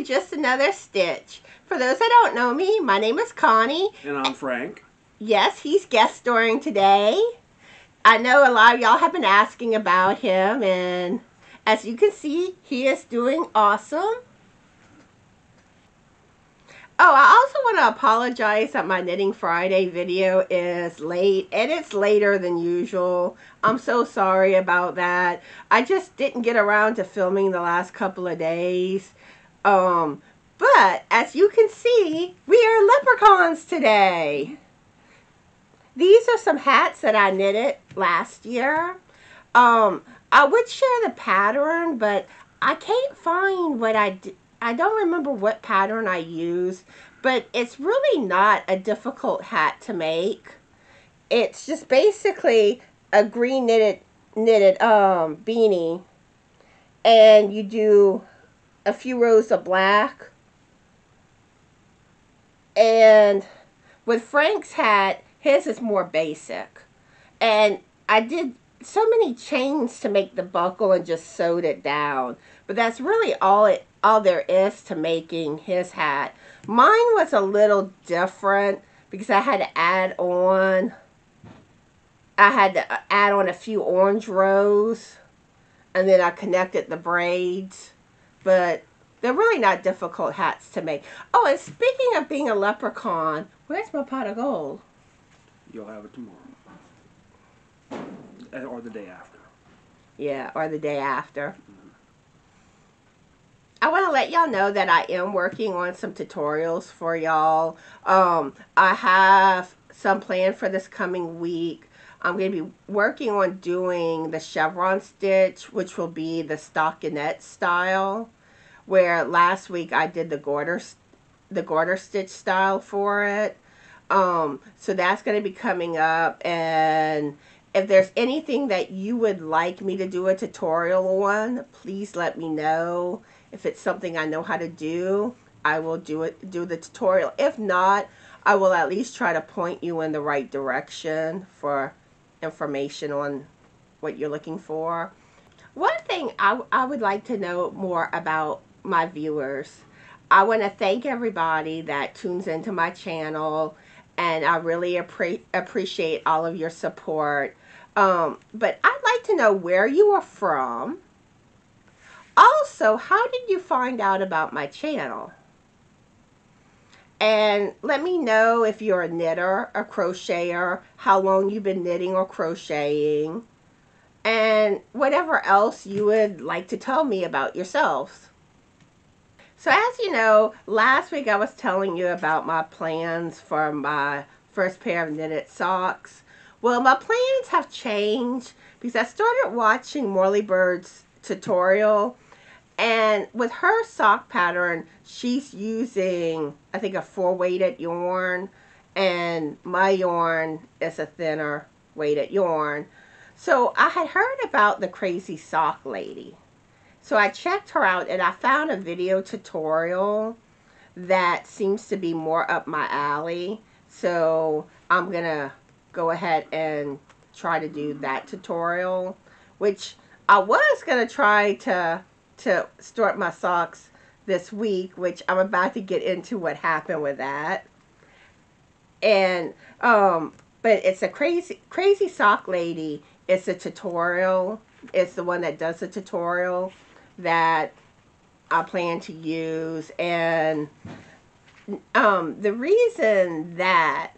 Just Another Stitch. For those that don't know me, my name is Connie. And I'm Frank. Yes, he's guest starring today. I know a lot of y'all have been asking about him, and as you can see, he is doing awesome. Oh, I also want to apologize that my Knitting Friday video is late, and it's later than usual. I'm so sorry about that. I just didn't get around to filming the last couple of days. But as you can see, we are leprechauns today. These are some hats that I knitted last year. I would share the pattern, but I can't find what I did. I don't remember what pattern I used, but it's really not a difficult hat to make. It's just basically a green knitted beanie, and you do a few rows of black. And with Frank's hat, his is more basic, and I did so many chains to make the buckle and just sewed it down. But that's really all there is to making his hat. Mine was a little different because I had to add on a few orange rows, and then I connected the braids. But they're really not difficult hats to make. Oh, and speaking of being a leprechaun, where's my pot of gold? You'll have it tomorrow. Or the day after. Yeah, or the day after. I want to let y'all know that I am working on some tutorials for y'all. I have some planned for this coming week. I'm going to be working on doing the chevron stitch, which will be the stockinette style, where last week I did the garter stitch style for it. So that's going to be coming up, and if there's anything that you would like me to do a tutorial on, please let me know. If it's something I know how to do, I will do the tutorial. If not, I will at least try to point you in the right direction for information on what you're looking for. One thing I would like to know more about my viewers. I want to thank everybody that tunes into my channel, and I really appreciate all of your support. But I'd like to know where you are from. Also, how did you find out about my channel? And let me know if you're a knitter, a crocheter, how long you've been knitting or crocheting, and whatever else you would like to tell me about yourselves. So as you know, last week I was telling you about my plans for my first pair of knitted socks. Well, my plans have changed because I started watching Morley Bird's tutorial, and with her sock pattern, she's using, I think, a 4-weighted yarn, and my yarn is a thinner weighted yarn. So I had heard about the Crazy Sock Lady. So I checked her out, and I found a video tutorial that seems to be more up my alley. So I'm going to go ahead and try to do that tutorial, which I was going to try to start my socks this week, which I'm about to get into what happened with that. And but it's a crazy sock lady. It's a tutorial. It's the one that does the tutorial that I plan to use. And the reason that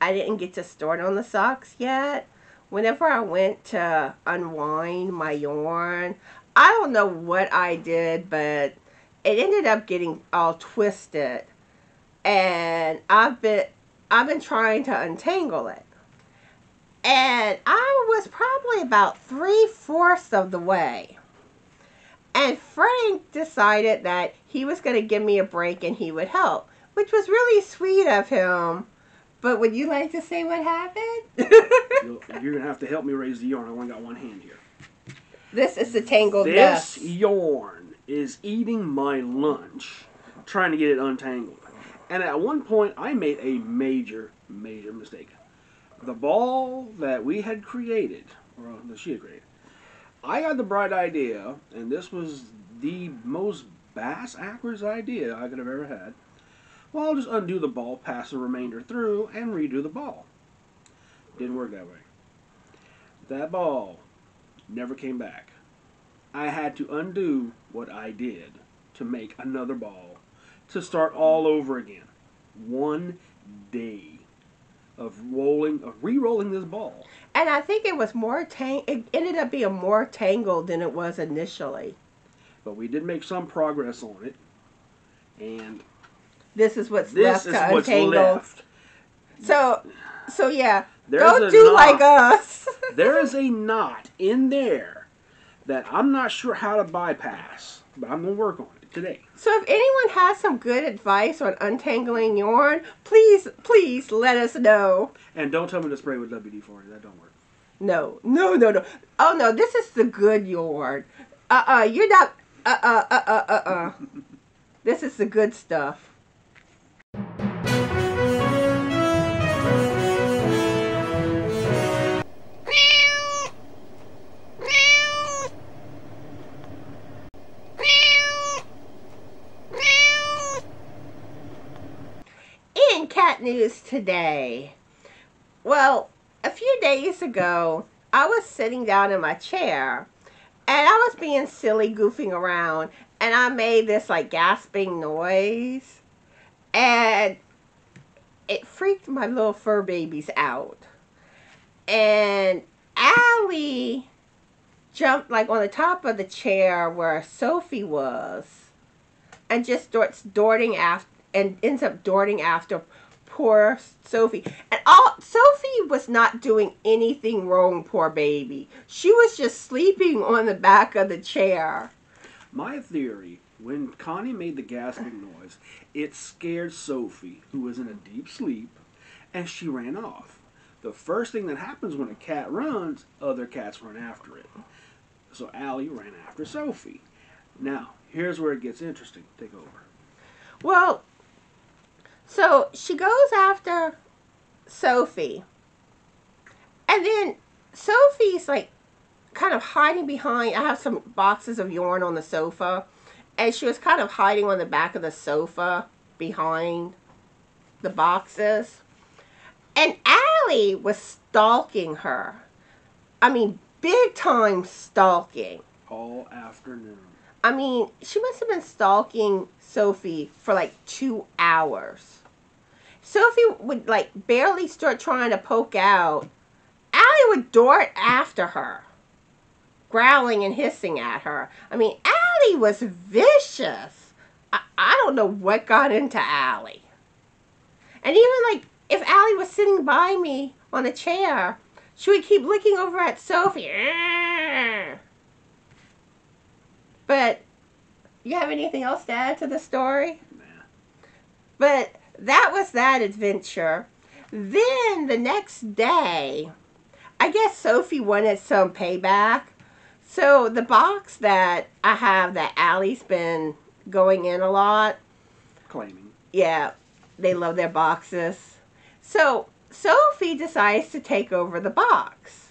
I didn't get to start on the socks yet, whenever I went to unwind my yarn, I don't know what I did, but it ended up getting all twisted, and I've been trying to untangle it, and I was probably about 3/4 of the way, and Frank decided that he was going to give me a break and he would help, which was really sweet of him. But would you like to say what happened? You're going to have to help me raise the yarn. I only got one hand here. This is the tangled mess. This yarn is eating my lunch, trying to get it untangled. And at one point, I made a major mistake. The ball that we had created, or that she had created, I had the bright idea, and this was the most bass-ackwards idea I could have ever had. Well, I'll just undo the ball, pass the remainder through, and redo the ball. Didn't work that way. That ball never came back. I had to undo what I did to make another ball to start all over again. 1 day of re-rolling this ball. And I think it was it ended up being more tangled than it was initially. But we did make some progress on it. And this is what's this left is to what's untangle. left. So yeah, There's don't do like us. There is a knot in there that I'm not sure how to bypass, but I'm going to work on it today. So if anyone has some good advice on untangling yarn, please let us know. And don't tell me to spray with WD-40. That don't work. No. Oh no, this is the good yarn. You're not. This is the good stuff. In cat news today. Well, a few days ago, I was sitting down in my chair and I was being silly, goofing around, and I made this like gasping noise, and it freaked my little fur babies out. And Allie jumped like on the top of the chair where Sophie was, and just starts darting after, and ends up darting after poor Sophie. And Sophie was not doing anything wrong, poor baby. She was just sleeping on the back of the chair. My theory, when Connie made the gasping noise, it scared Sophie, who was in a deep sleep, and she ran off. The first thing that happens when a cat runs, other cats run after it. So Allie ran after Sophie. Now, here's where it gets interesting. Take over. Well, so she goes after Sophie, and then Sophie's like kind of hiding behind. I have some boxes of yarn on the sofa, and she was kind of hiding on the back of the sofa behind the boxes. And Allie was stalking her. I mean, big time stalking. All afternoon. I mean, she must have been stalking Sophie for like 2 hours. Sophie would like barely start trying to poke out. Allie would dart after her, growling and hissing at her. I mean, Allie was vicious. I don't know what got into Allie. And even like if Allie was sitting by me on a chair, she would keep looking over at Sophie. But you have anything else to add to the story? Nah. But that was that adventure. Then the next day, I guess Sophie wanted some payback. So the box that I have that Allie's been going in a lot. Claiming. Yeah, they love their boxes. So Sophie decides to take over the box.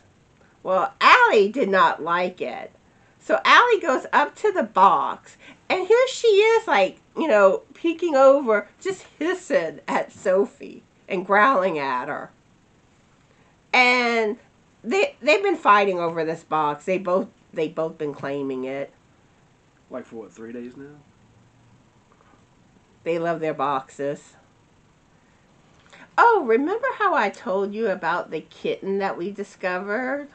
Well, Allie did not like it. So Allie goes up to the box, and here she is, like, you know, peeking over, just hissing at Sophie and growling at her. And they've been fighting over this box. They both been claiming it. Like for what, 3 days now? They love their boxes. Oh, remember how I told you about the kitten that we discovered?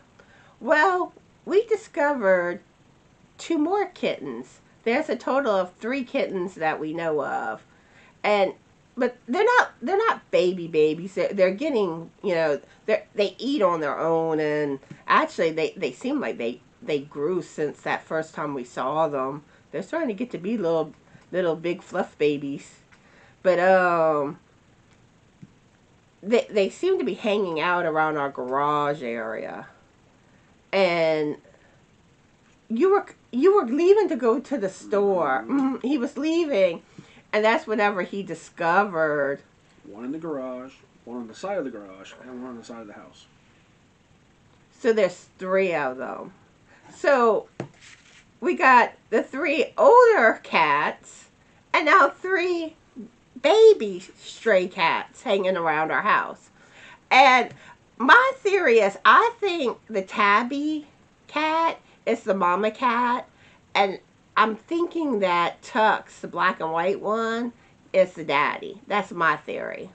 Well, we discovered 2 more kittens. There's a total of 3 kittens that we know of. But they're not babies. They're getting, you know, they eat on their own, and actually they seem like they grew since that first time we saw them. They're starting to get to be little big fluff babies. But they seem to be hanging out around our garage area. And you were leaving to go to the store. He was leaving, and that's whenever he discovered one in the garage, one on the side of the garage, and one on the side of the house. So there's 3 of them. So we got the 3 older cats and now 3 baby stray cats hanging around our house. And my theory is I think the tabby cat is the mama cat, and I'm thinking that Tux, the black and white one, is the daddy. That's my theory.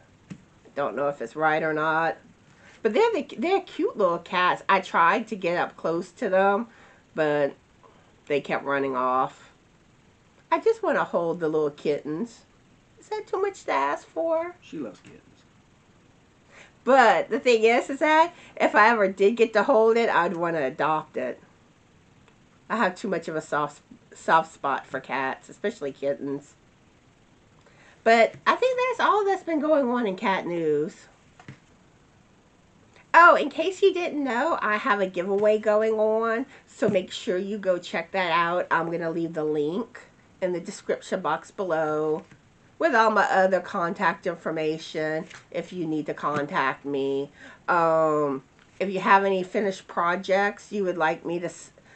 Don't know if it's right or not. But they're cute little cats. I tried to get up close to them, but they kept running off. I just want to hold the little kittens. Is that too much to ask for? She loves kittens. But the thing is that if I ever did get to hold it, I'd want to adopt it. I have too much of a soft spot for cats, especially kittens. But I think that's all that's been going on in cat news. Oh, in case you didn't know, I have a giveaway going on, so make sure you go check that out. I'm going to leave the link in the description box below with all my other contact information if you need to contact me. If you have any finished projects you would like me to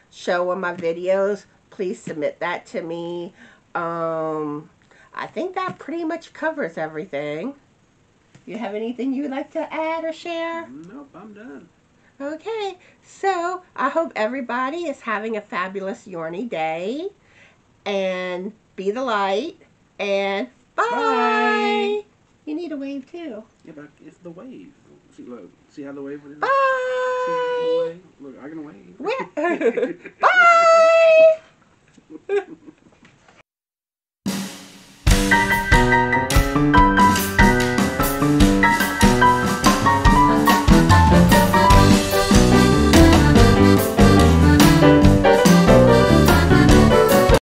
show on my videos, please submit that to me. I think that pretty much covers everything. You have anything you'd like to add or share? Nope, I'm done. Okay, so I hope everybody is having a fabulous Yorny day. And be the light. And bye. Bye. You need a wave too. Yeah, but it's the wave. See, look. See how the wave is? Bye. See the wave? Look, I can wave. Where?